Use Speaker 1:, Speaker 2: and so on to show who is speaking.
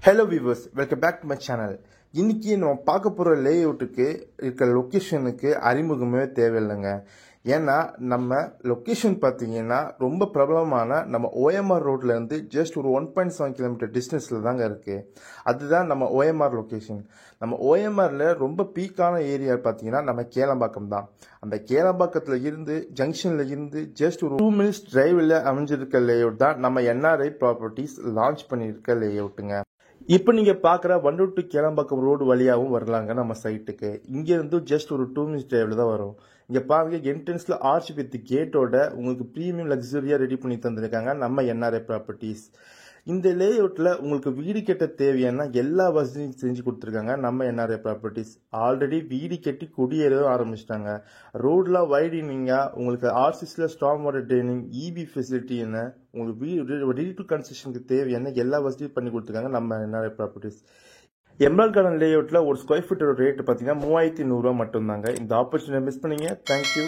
Speaker 1: Hello viewers, welcome back to my channel. இன்னைக்கு நம்ம பார்க்க போகிற லேஅவுட்டுக்கு இருக்கிற லொக்கேஷனுக்கு அறிமுகமே தேவையில்லைங்க. ஏன்னா நம்ம லொக்கேஷன் பார்த்தீங்கன்னா ரொம்ப பிரபலமான நம்ம ஓஎம்ஆர் ரோட்லேருந்து ஜஸ்ட் ஒரு 1.7 கிலோமீட்டர் டிஸ்டன்ஸில் தாங்க இருக்குது. அதுதான் நம்ம ஓஎம்ஆர் லொக்கேஷன். நம்ம ஓஎம்ஆரில் ரொம்ப பீக்கான ஏரியா பார்த்தீங்கன்னா நம்ம கேளம்பாக்கம் தான். அந்த கேளம்பாக்கத்தில் இருந்து ஜங்ஷனில் இருந்து ஜஸ்ட் ஒரு 2 minutes டிரைவில் அமைஞ்சிருக்க லேஅவுட் தான் நம்ம என்ஆர்ஐ ப்ராப்பர்ட்டிஸ் லான்ச் பண்ணியிருக்க லேஅவுட்டுங்க. இப்போ நீங்கள் பார்க்குற வண்டூர் டு கேளம்பாக்கம் ரோடு வழியாகவும் வரலாங்க நம்ம சைட்டுக்கு. இங்கேருந்து ஜஸ்ட் ஒரு 2 minutes டிரைவில் தான் வரும். இங்கே பாருங்க, என்ட்ரன்ஸில் ஆர்ச் வித் கேட்டோட உங்களுக்கு ப்ரீமியம் லக்ஸரியாக ரெடி பண்ணி தந்திருக்காங்க நம்ம என்ஆர்ஐ ப்ராப்பர்ட்டிஸ். இந்த லேஅவுட்டில் உங்களுக்கு வீடு கட்ட தேவையான எல்லா வசதியும் செஞ்சு கொடுத்துருக்காங்க நம்ம என்ஆர்ஐ ப்ராப்பர்ட்டிஸ். ஆல்ரெடி வீடு கட்டி குடியேறவும் ஆரம்பிச்சிட்டாங்க. ரோடெலாம் வைடனிங்காக உங்களுக்கு ஆர்சிஸில் ஸ்ட்ராங் வாட்டர் ட்ரைனிங், இபி ஃபெசிலிட்டின்னு உங்களுக்கு வீடு ரெடி டு கன்ஸ்ட்ரக்ஷனுக்கு தேவையான எல்லா வசதியும் பண்ணி கொடுத்துருக்காங்க நம்ம என்ஆர்ஐ ப்ராப்பர்ட்டிஸ். எம்ரால் கார்டன் லேஅவுட்டில் ஒரு ஸ்கொயர் ஃபீட்டோட ரேட்டு பார்த்தீங்கன்னா 3100 ரூபா மட்டும்தாங்க. இந்த ஆப்பர்ச்சுனிட்டி மிஸ் பண்ணீங்க. தேங்க்யூ.